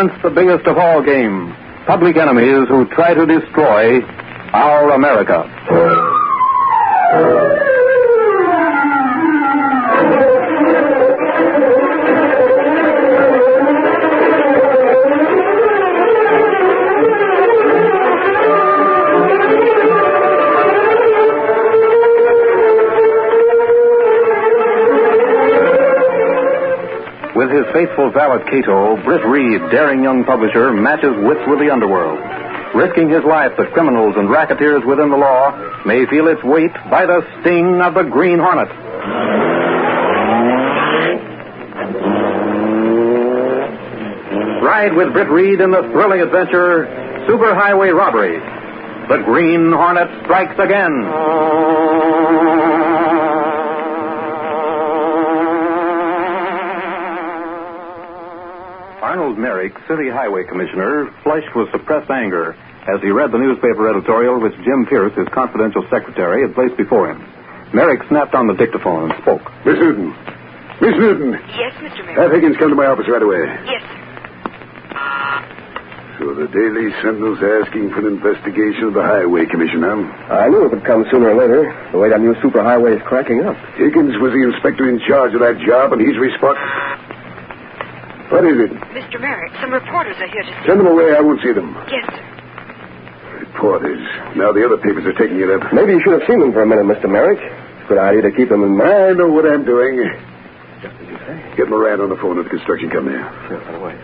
confronts the biggest of all game, public enemies who try to destroy our America. With his faithful valet Cato, Britt Reed, daring young publisher, matches wits with the underworld, risking his life that criminals and racketeers within the law may feel its weight by the sting of the Green Hornet. Ride with Britt Reed in the thrilling adventure, Superhighway Robbery. The Green Hornet strikes again. Arnold Merrick, City Highway Commissioner, flushed with suppressed anger as he read the newspaper editorial which Jim Pierce, his confidential secretary, had placed before him. Merrick snapped on the dictaphone and spoke. Miss Newton. Miss Newton. Yes, Mr. Merrick. Have Higgins come to my office right away. Yes. So the Daily Sentinel's asking for an investigation of the Highway Commission, huh? I knew it would come sooner or later, the way that new superhighway is cracking up. Higgins was the inspector in charge of that job, and he's responsible. What is it? Mr. Merrick, some reporters are here to see. Send them away. I won't see them. Yes, sir. Reporters. Now the other papers are taking it up. Maybe you should have seen them for a minute, Mr. Merrick. Good idea to keep them in mind. I know what I'm doing. Just as you say. Get Moran on the phone at the construction company. Sure, right away.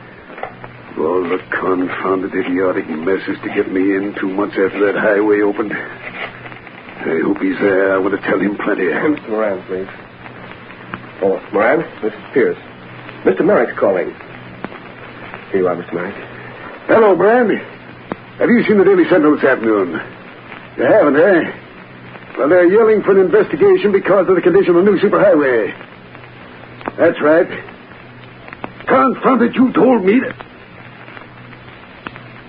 All the confounded idiotic messes to get me in 2 months after that highway opened. I hope he's there. I want to tell him plenty. Mr. Moran, please. Oh, Moran, this is Pierce. Mr. Merrick's calling. Here you are, Mr. Merrick. Hello, Brand. Have you seen the Daily Sentinel this afternoon? You haven't, eh? Well, they're yelling for an investigation because of the condition of the new superhighway. That's right. Confound it, you told me that.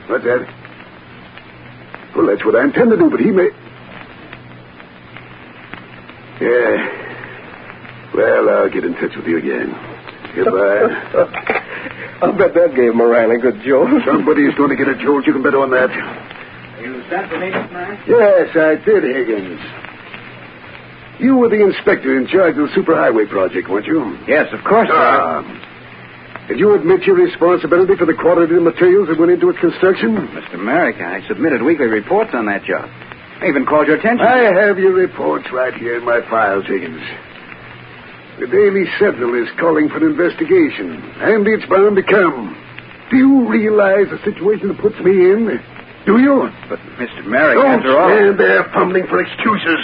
What's that? Well, that's what I intend to do, but he may... Yeah. Well, I'll get in touch with you again. Goodbye. I'll bet that gave Moran a good jolt. Somebody's going to get a jolt. You can bet on that. You sent for me, Mr. Merrick? Yes, I did, Higgins. You were the inspector in charge of the superhighway project, weren't you? Yes, of course, sir. Did you admit your responsibility for the quality of the materials that went into its construction? Mr. Merrick, I submitted weekly reports on that job. I even called your attention. I have your reports right here in my files, Higgins. The Daily Sentinel is calling for an investigation, and it's bound to come. Do you realize the situation it puts me in? Do you? But, Mr. Merrick, Don't after all... stand there fumbling for excuses.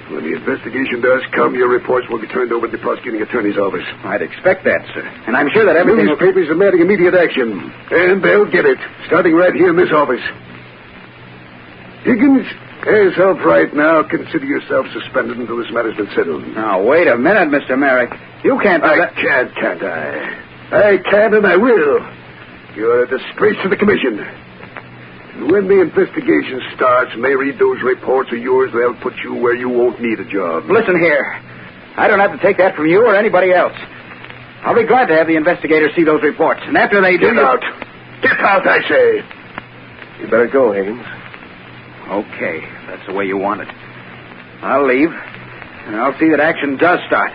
When the investigation does come, your reports will be turned over to the prosecuting attorney's office. I'd expect that, sir. And I'm sure that everything... Newspapers are demanding immediate action, and they'll get it, starting right here in this office. Higgins, as of right now, consider yourself suspended until this matter's been settled. Now, wait a minute, Mr. Merrick. You can't... can't I? I can and I will. You're a disgrace to the commission. And when the investigation starts and they read those reports of yours, they'll put you where you won't need a job. Listen here. I don't have to take that from you or anybody else. I'll be glad to have the investigators see those reports. And after they do... Get out. Get out, I say. You better go, Higgins. Okay, if that's the way you want it. I'll leave, and I'll see that action does start.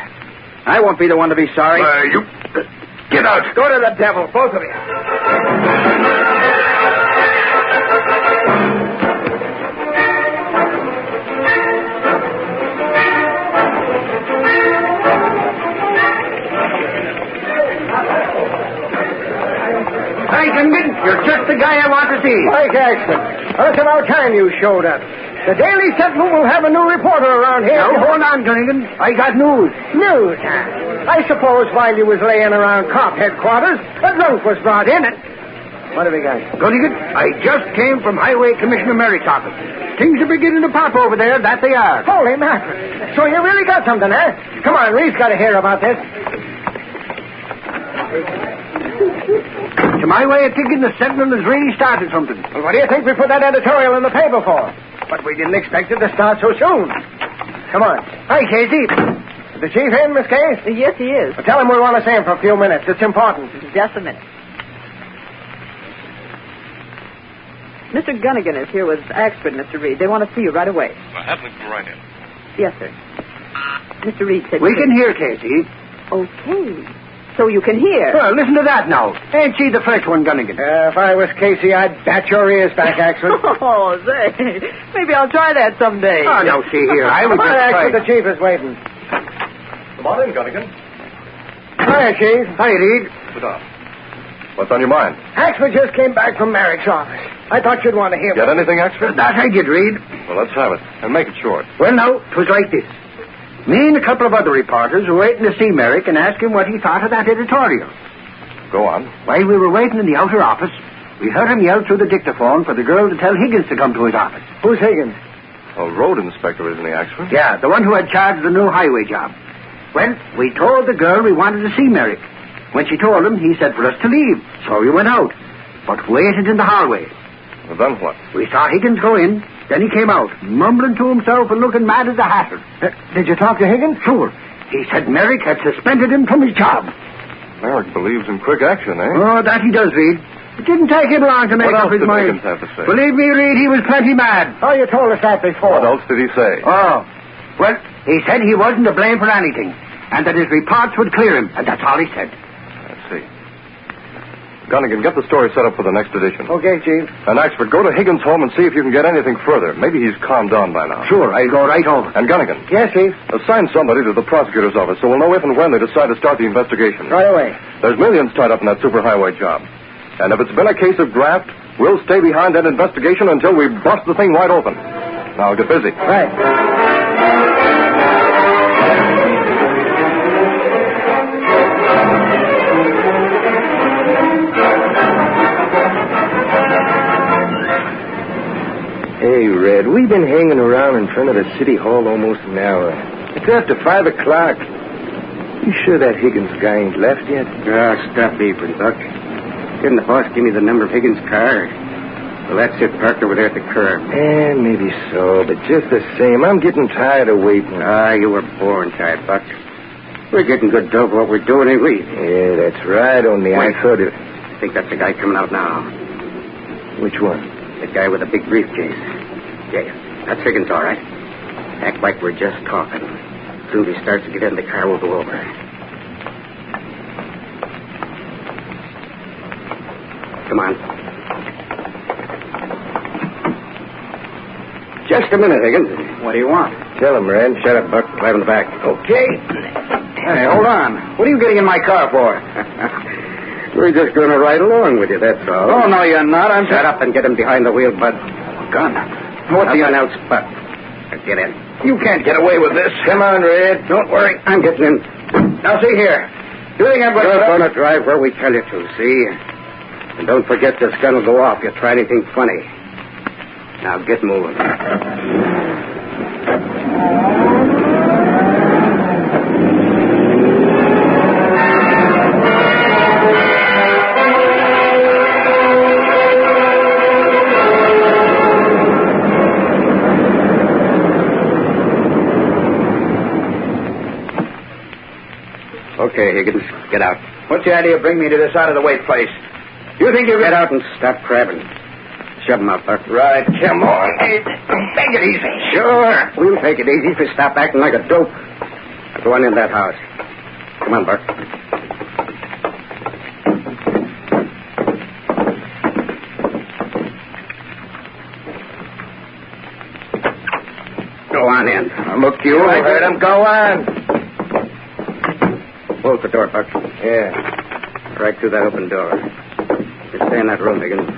I won't be the one to be sorry. You... Get out. Go to the devil, both of you. You're just the guy I want to see. Mike Axton, it's about time you showed up. The Daily Sentinel will have a new reporter around here. Now, hold on, Gunnigan. I got news. News, huh? I suppose while you was laying around cop headquarters, a drunk was brought in and... What have we got? Gunnigan, I just came from Highway Commissioner Merrick's office. Things are beginning to pop over there, that they are. Holy mackerel. So you really got something, huh? Come on, Reed's got to hear about this. To my way of thinking, the Sentinel has really started something. Well, what do you think we put that editorial in the paper for? But we didn't expect it to start so soon. Come on. Hi, Casey. Is the chief in, Miss Case? Yes, he is. Well, tell him we want to see him for a few minutes. It's important. Just a minute. Mr. Gunnigan is here with Axford, Mr. Reed. They want to see you right away. Well, have them come right in. Yes, sir. Mr. Reed said... We can hear, Casey. Okay. So you can hear. Well, listen to that now. Ain't she the fresh one, Gunnigan? If I was Casey, I'd bat your ears back, Axford. Oh, say. Maybe I'll try that someday. Oh, no, see here. I was Come on, just Axford, trying. the chief is waiting. Come on in, Gunnigan. Hiya, Chief. Hi, Reed. Sit down. What's on your mind? Axford just came back from Merrick's office. I thought you'd want to hear. Get anything extra? That I did, Reed. Well, let's have it. And make it short. Well, no, 'twas like this. Me and a couple of other reporters were waiting to see Merrick and ask him what he thought of that editorial. Go on. While we were waiting in the outer office, we heard him yell through the dictaphone for the girl to tell Higgins to come to his office. Who's Higgins? A road inspector, isn't he, Axford? Yeah, the one who had charge of the new highway job. Well, we told the girl we wanted to see Merrick. When she told him, he said for us to leave. So we went out, but waited in the hallway. Well, then what? We saw Higgins go in, then he came out, mumbling to himself and looking mad as a hatter. Did you talk to Higgins? Sure. He said Merrick had suspended him from his job. Merrick believes in quick action, eh? Oh, that he does, Reed. It didn't take him long to make What up else his did mind. Higgins have to say? Believe me, Reed, he was plenty mad. Oh, you told us that before. What else did he say? Oh, well, he said he wasn't to blame for anything, and that his reports would clear him, and that's all he said. Let's see. Gunnigan, get the story set up for the next edition. Okay, Chief. And Axford, go to Higgins' home and see if you can get anything further. Maybe he's calmed down by now. Sure, I'll go right over. And Gunnigan, Yes, Chief. assign somebody to the prosecutor's office so we'll know if and when they decide to start the investigation. Right away. There's millions tied up in that superhighway job. And if it's been a case of graft, we'll stay behind that investigation until we bust the thing wide open. Now get busy. Right. Hey, Red, we've been hanging around in front of the city hall almost an hour. It's after 5 o'clock. You sure that Higgins guy ain't left yet? Stop beeping, Buck. Didn't the boss give me the number of Higgins' car? Well, that's it, parked over there at the curb. Maybe so, but just the same, I'm getting tired of waiting. You were born tired, Buck. We're getting good dough for what we're doing, ain't we? Yeah, that's right, only I thought it... I think that's the guy coming out now. Which one? The guy with the big briefcase. Yeah, that's Higgins, all right. Act like we're just talking. As soon as he starts to get in the car, we'll go over. Come on. Just a minute, Higgins. What do you want? Tell him, Red. Shut up, Buck. Drive in the back. Okay. Hey, hold on. What are you getting in my car for? We're just going to ride along with you, that's all. Oh, no, you're not. I'm... Shut up and get him behind the wheel, Bud. Gun. What's the announce, Buck? Get in. You can't get away with this. Come on, Red. Don't worry. I'm getting in. Now, see here. You think I'm going We're going to drive where we tell you to, see? And don't forget this gun will go off if you try anything funny. Now, get moving. Okay, Higgins, get out. What's the idea of bringing me to this out-of-the-way place? You think you Get out and stop crabbing. Shove him out, Buck. Right, come on. Hey, make it easy. Sure. We'll take it easy if you stop acting like a dope. Now, go on in that house. Come on, Buck. Go on in. Look, you. I heard him. Go on. Close the door, Buck. Yeah. Right through that open door. Just stay in that room, Higgins.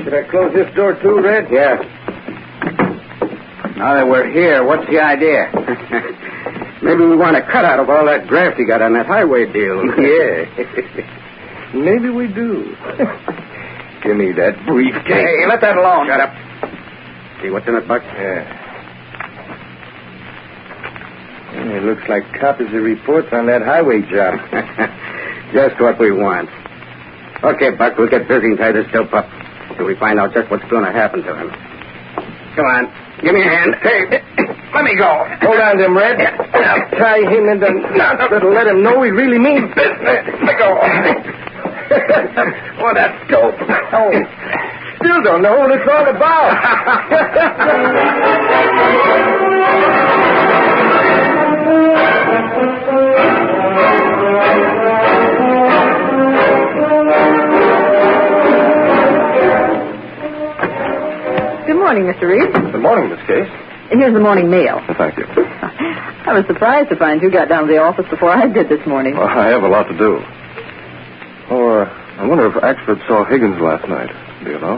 Should I close this door too, Red? Yeah. Now that we're here, what's the idea? Maybe we want a cut out of all that graft you got on that highway deal. Yeah. Maybe we do. Give me that briefcase. Hey, let that alone. Shut up. See what's in it, Buck? Yeah. It looks like copies of reports on that highway job. Just what we want. Okay, Buck, we'll get busy and tie this dope up till we find out just what's going to happen to him. Come on. Give me a hand. Hey, let me go. Hold on to him, Red. I'll tie him in the knot that'll let him know we really mean business. Let go. Oh, that's dope. Oh. still don't know what it's all about. Good morning, Mr. Reed. Good morning, Miss Case. Here's the morning mail. Thank you. I was surprised to find you got down to the office before I did this morning. Well, I have a lot to do. Oh, I wonder if Axford saw Higgins last night. Do you know?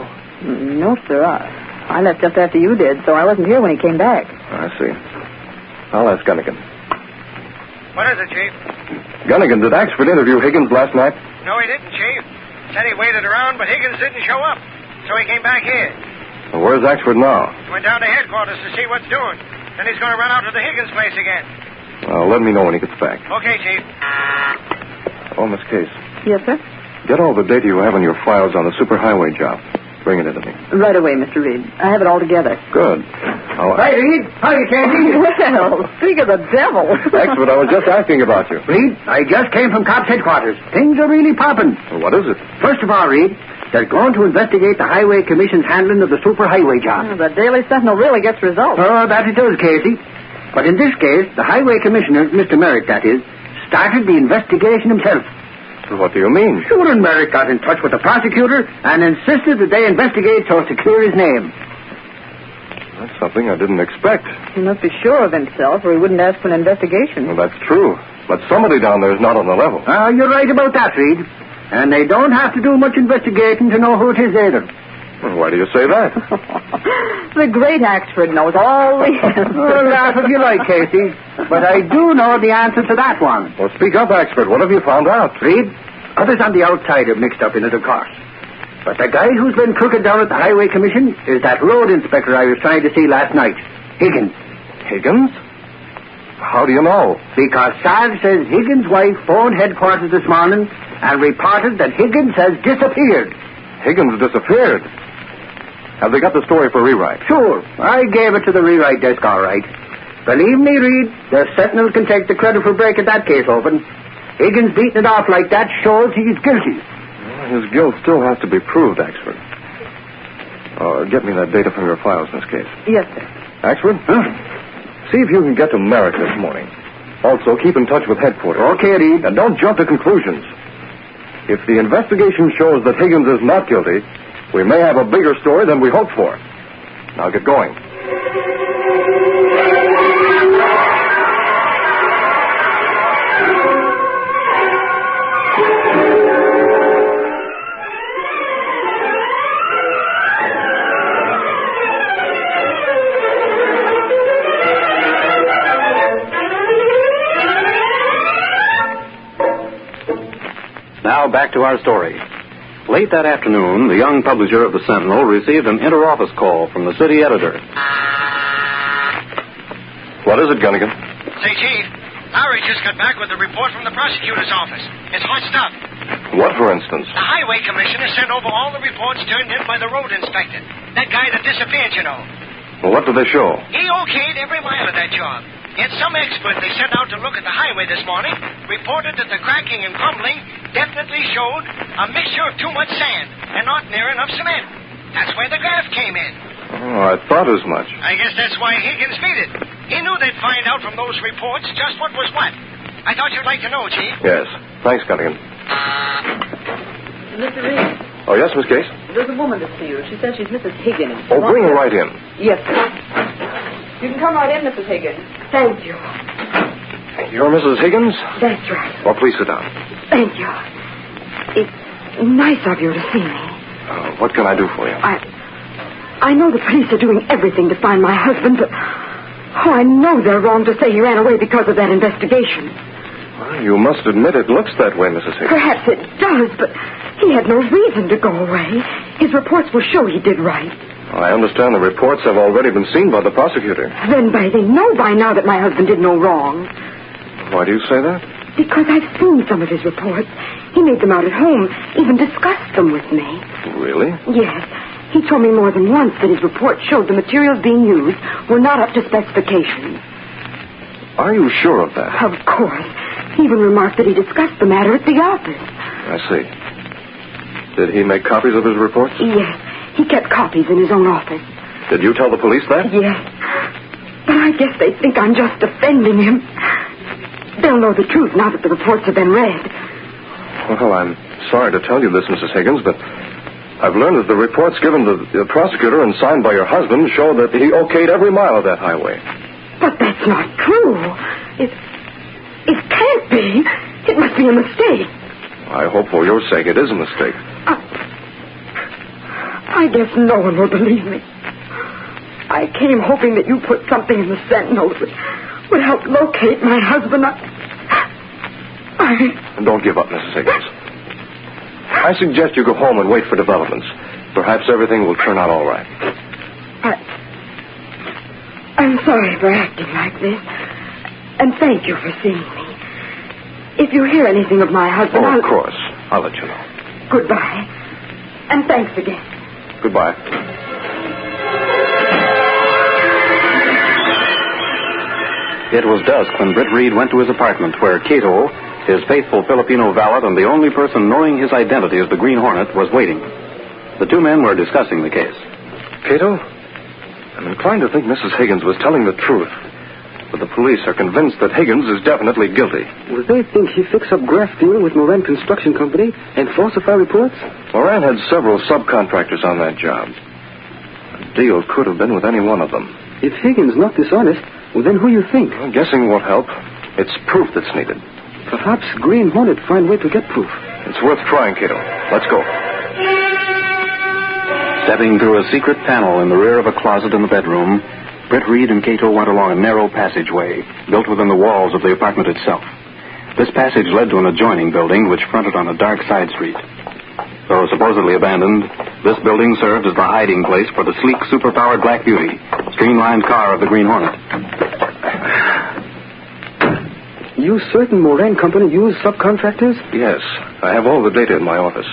No, sir. I left just after you did, so I wasn't here when he came back. I see. I'll ask Gunnigan. What is it, Chief? Gunnigan, did Axford interview Higgins last night? No, he didn't, Chief. Said he waited around, but Higgins didn't show up. So he came back here. Well, where's Axford now? He went down to headquarters to see what's doing. Then he's going to run out to the Higgins place again. Well, let me know when he gets back. Okay, Chief. Oh, Miss Case, Yes, sir? get all the data you have in your files on the superhighway job. Bring it into me. Right away, Mr. Reed. I have it all together. Good. Hi, Reed. How you, Candy? Well, speak of the devil. Axford, I was just asking about you. Reed, I just came from Cops headquarters. Things are really popping. Well, what is it? First of all, Reed, they're going to investigate the Highway Commission's handling of the superhighway job. The Daily Sentinel really gets results. Oh, that it does, Casey. But in this case, the Highway Commissioner, Mr. Merrick, that is, started the investigation himself. What do you mean? Sure, and Merrick got in touch with the prosecutor and insisted that they investigate so as to clear his name. That's something I didn't expect. He must be sure of himself, or he wouldn't ask for an investigation. Well, that's true. But somebody down there is not on the level. You're right about that, Reed. And they don't have to do much investigating to know who it is either. Well, why do you say that? The great Axford knows all the answers. Oh, laugh if you like, Casey. But I do know the answer to that one. Well, speak up, Axford. What have you found out? Reed, others on the outside have mixed up in it, of course. But the guy who's been crooked down at the Highway Commission is that road inspector I was trying to see last night, Higgins. Higgins? How do you know? Because Sarge says Higgins' wife phoned headquarters this morning and reported that Higgins has disappeared. Higgins disappeared. Have they got the story for rewrite? Sure. I gave it to the rewrite desk, all right. Believe me, Reed, the Sentinel can take the credit for breaking that case open. Higgins beating it off like that shows he's guilty. Well, his guilt still has to be proved, Axford. Get me that data from your files in this case. Yes, sir. Axford? Huh? See if you can get to Merrick this morning. Also, keep in touch with headquarters. Okay, Reed. And don't jump to conclusions. If the investigation shows that Higgins is not guilty, we may have a bigger story than we hoped for. Now get going. Now back to our story. Late that afternoon, the young publisher of the Sentinel received an inter-office call from the city editor. What is it, Gunnigan? Say, Chief, Larry just got back with a report from the prosecutor's office. It's hot stuff. What, for instance? The Highway Commissioner sent over all the reports turned in by the road inspector. That guy that disappeared, you know. Well, what did they show? He okayed every mile of that job. Yet some expert they sent out to look at the highway this morning reported that the cracking and crumbling definitely showed a mixture of too much sand and not near enough cement. That's where the graft came in. Oh, I thought as much. I guess that's why Higgins beat it. He knew they'd find out from those reports just what was what. I thought you'd like to know, Chief. Yes. Thanks, Gunnigan. Mr. Reed, Oh, yes, Miss Case? there's a woman to see you. She says she's Mrs. Higgins. Oh, bring her right in. Yes, sir. You can come right in, Mrs. Higgins. Thank you. You're Mrs. Higgins? That's right. Well, please sit down. Thank you. It's nice of you to see me. What can I do for you? I know the police are doing everything to find my husband, but I know they're wrong to say he ran away because of that investigation. Well, you must admit it looks that way, Mrs. Higgins. Perhaps it does, but he had no reason to go away. His reports will show he did right. I understand the reports have already been seen by the prosecutor. Then they know by now that my husband did no wrong. Why do you say that? Because I've seen some of his reports. He made them out at home, even discussed them with me. Really? Yes. He told me more than once that his report showed the materials being used were not up to specifications. Are you sure of that? Of course. He even remarked that he discussed the matter at the office. I see. Did he make copies of his reports? Yes. He kept copies in his own office. Did you tell the police that? Yes. But I guess they think I'm just defending him. They'll know the truth now that the reports have been read. Well, I'm sorry to tell you this, Mrs. Higgins, but I've learned that the reports given to the prosecutor and signed by your husband show that he okayed every mile of that highway. But that's not true. It can't be. It must be a mistake. I hope for your sake it is a mistake. I guess no one will believe me. I came hoping that you put something in the Sentinel that would help locate my husband. Don't give up, Mrs. Higgins. I suggest you go home and wait for developments. Perhaps everything will turn out all right. I'm sorry for acting like this. And thank you for seeing me. If you hear anything of my husband, of course. I'll let you know. Goodbye. And thanks again. Goodbye. It was dusk when Britt Reed went to his apartment where Cato, his faithful Filipino valet and the only person knowing his identity as the Green Hornet, was waiting. The two men were discussing the case. Cato, I'm inclined to think Mrs. Higgins was telling the truth. But the police are convinced that Higgins is definitely guilty. Well, they think he fixed up graft deal with Moran Construction Company and falsified reports? Moran had several subcontractors on that job. The deal could have been with any one of them. If Higgins not dishonest, well, then who you think? Well, guessing won't help. It's proof that's needed. Perhaps Green Hornet find way to get proof. It's worth trying, Cato. Let's go. Stepping through a secret panel in the rear of a closet in the bedroom, Britt Reed and Cato went along a narrow passageway built within the walls of the apartment itself. This passage led to an adjoining building which fronted on a dark side street. Though supposedly abandoned, this building served as the hiding place for the sleek, superpowered Black Beauty, streamlined car of the Green Hornet. You certain Moran Company use subcontractors? Yes. I have all the data in my office.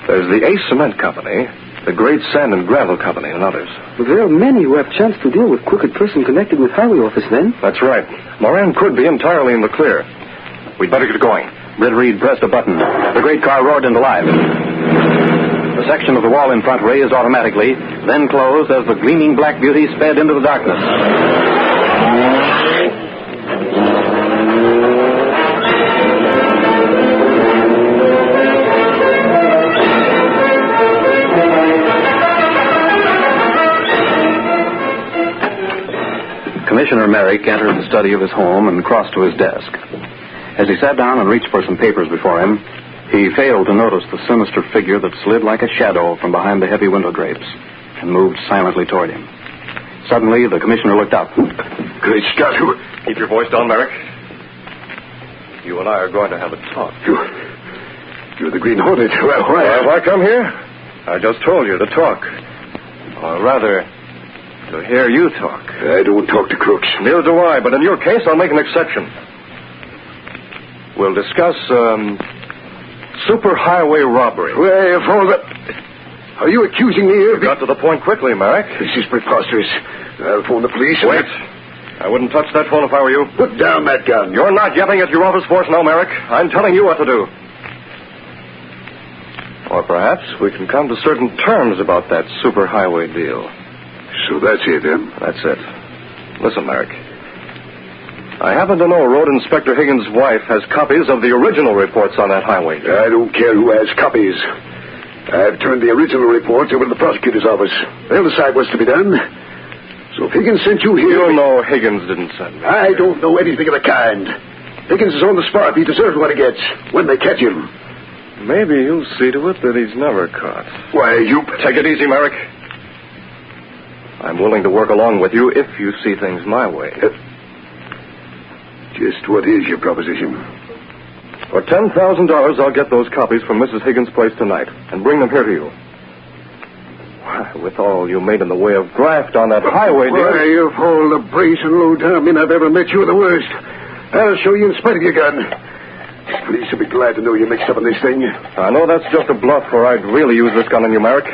There's the Ace Cement Company, the Great Sand and Gravel Company, and others. But there are many who have chance to deal with crooked person connected with highway office, then. That's right. Moran could be entirely in the clear. We'd better get going. Britt Reed pressed a button. The great car roared into life. The section of the wall in front raised automatically, then closed as the gleaming Black Beauty sped into the darkness. Commissioner Merrick entered the study of his home and crossed to his desk. As he sat down and reached for some papers before him, he failed to notice the sinister figure that slid like a shadow from behind the heavy window drapes and moved silently toward him. Suddenly, the commissioner looked up. Great Scott, Keep your voice down, Merrick. You and I are going to have a talk. You're the Green Hornet. Well, why? Have I come here? I just told you to talk. Or rather, to hear you talk. I don't talk to crooks. Neither do I, but in your case, I'll make an exception. We'll discuss, superhighway robbery. Well, for the... Are you accusing me of... You got to the point quickly, Merrick. This is preposterous. I'll phone the police. Wait. I wouldn't touch that phone if I were you. Put down that gun. You're not yelling at your office force now, Merrick. I'm telling you what to do. Or perhaps we can come to certain terms about that superhighway deal. So that's it, then? That's it. Listen, Merrick. I happen to know Road Inspector Higgins' wife has copies of the original reports on that highway. I don't care who has copies. I've turned the original reports over to the prosecutor's office. They'll decide what's to be done. So if Higgins sent you here... You know Higgins didn't send me. I don't know anything of the kind. Higgins is on the spot. He deserves what he gets when they catch him. Maybe you'll see to it that he's never caught. Why, you... Take it easy, Merrick. I'm willing to work along with you if you see things my way. Just what is your proposition? For $10,000, I'll get those copies from Mrs. Higgins' place tonight and bring them here to you. Why, with all you made in the way of graft on that highway, dear... Why, of all the brazen low-down men I've ever met, you're the worst. I'll show you in spite of your gun. The police will be glad to know you're mixed up in this thing. I know that's just a bluff, or I'd really use this gun on you, Merrick.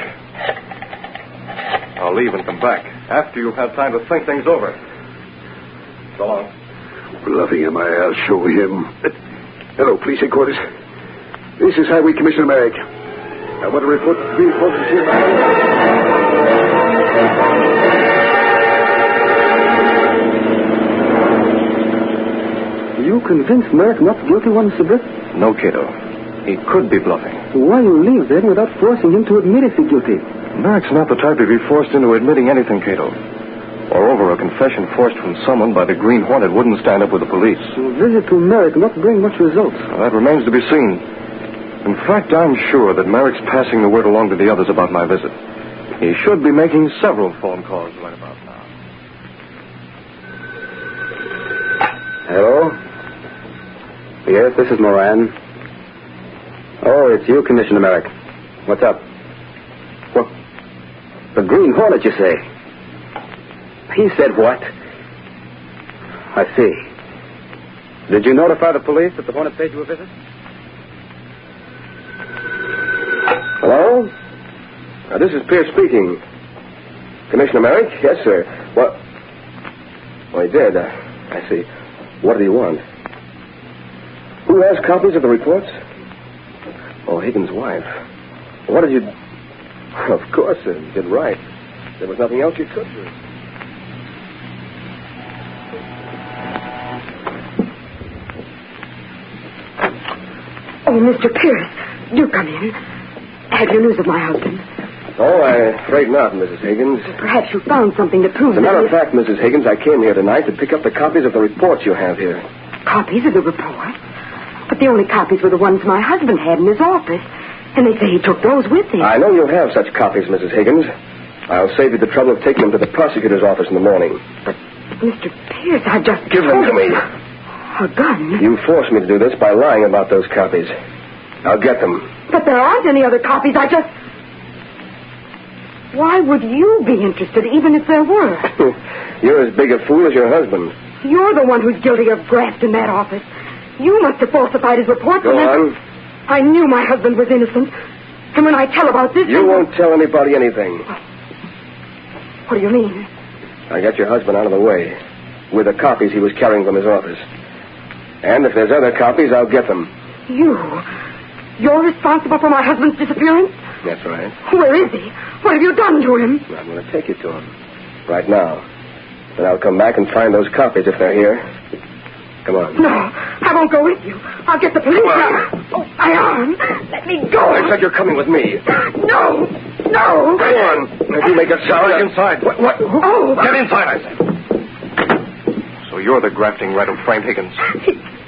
I'll leave and come back after you've had time to think things over. So long. Bluffing am I? I'll show him. Hello, police headquarters. This is Highway Commissioner Merrick. I want to report to the Green Hornet here. convinced Merrick not guilty once, Mr. Britt? No, Cato. He could be bluffing. Why you leave then without forcing him to admit if he's guilty? Merrick's not the type to be forced into admitting anything, Cato. Moreover, a confession forced from someone by the Green Hornet wouldn't stand up with the police. A visit to Merrick not bring much results. Well, that remains to be seen. In fact, I'm sure that Merrick's passing the word along to the others about my visit. He should be making several phone calls right about now. Hello? Yes, this is Moran. Oh, it's you, Commissioner Merrick. What's up? What? The Green Hornet, you say? He said what? I see. Did you notify the police that the Hornet paid you a visit? Hello? This is Pierce speaking. Commissioner Merrick? Yes, sir. What? Well, he did. I see. What did he want? Who has copies of the reports? Oh, Higgins' wife. What did you... Of course, sir. You did right. There was nothing else you could do. Oh, Mr. Pierce, do come in. Have you news of my husband? Oh, I'm afraid not, Mrs. Higgins. Perhaps you found something to prove As a matter of fact, Mrs. Higgins, I came here tonight to pick up the copies of the reports you have here. Copies of the report? But the only copies were the ones my husband had in his office. And they say he took those with him. I know you have such copies, Mrs. Higgins. I'll save you the trouble of taking them to the prosecutor's office in the morning. But, Mr. Pierce, I just... Give them to me. A gun? You forced me to do this by lying about those copies. I'll get them. But there aren't any other copies. I just... Why would you be interested, even if there were? You're as big a fool as your husband. You're the one who's guilty of graft in that office. You must have falsified his report. Go on. I knew my husband was innocent. And when I tell about this... You won't tell anybody anything. What do you mean? I got your husband out of the way with the copies he was carrying from his office. And if there's other copies, I'll get them. You're responsible for my husband's disappearance? That's right. Where is he? What have you done to him? I'm going to take you to him. Right now. Then I'll come back and find those copies if they're here. Come on. No, I won't go with you. I'll get the police. Come on. Oh, my arm. Let me go. I said you're coming with me. No. Come on. If you make a sound... Get inside. What? Oh. Get inside, I said. So you're the grafting rat who framed Higgins.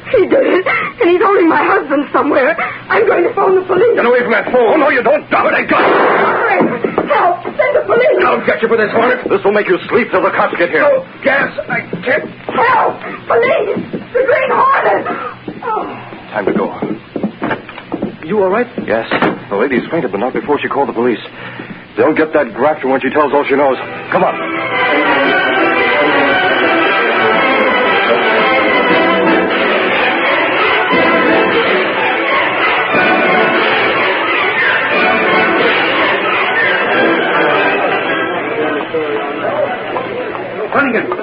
He did it, and he's holding my husband somewhere. I'm going to phone the police. Get away from that phone. Oh, no, you don't. Drop it. I got it. Help. Send the police. I'll get you for this, Hornet. This will make you sleep till the cops get here. Oh, gas. I can't. Help. Police. The Green Hornet. Oh. Time to go. You all right? Yes. The lady's fainted, but not before she called the police. They'll get that grafter when she tells all she knows. Come on.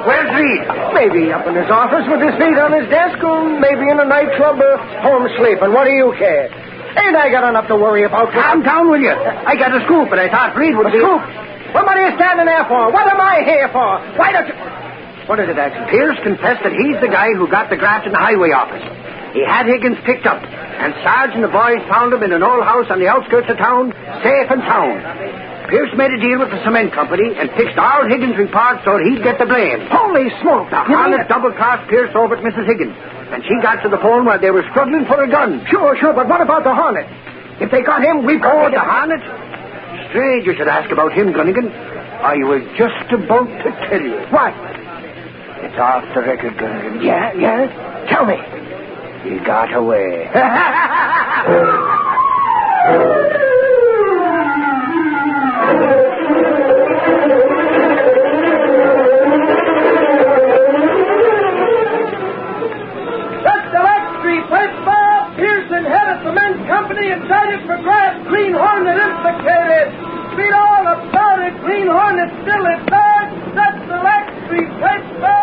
Where's Reed? Maybe up in his office with his feet on his desk, or maybe in a nightclub or home sleeping. What do you care? Ain't I got enough to worry about? Calm down, will you? I got a scoop, and I thought Reed would be... A scoop? Well, what are you standing there for? What am I here for? Why don't you... What is it, Action? Pierce confessed that he's the guy who got the graft in the highway office. He had Higgins picked up, and Sarge and the boys found him in an old house on the outskirts of town, safe and sound. Pierce made a deal with the cement company and fixed all Higgins' reports so he'd get the blame. Holy smoke! The Hornet double-crossed Pierce over at Mrs. Higgins, and she got to the phone while they were struggling for a gun. Sure, but what about the Hornet? If they got him, we've got the Hornet? Strange you should ask about him, Gunnigan. I was just about to tell you. What? It's off the record, Gunnigan. Yeah? Tell me. He got away. Pearson, head of cement company, indicted for graft. Green Hornet implicated. Read all about it. Green Hornet still at large. That's the Street paper.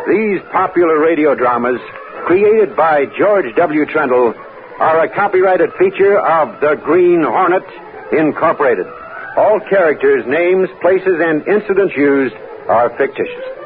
These popular radio dramas, created by George W. Trendle, are a copyrighted feature of the Green Hornet, Incorporated. All characters, names, places, and incidents used are fictitious.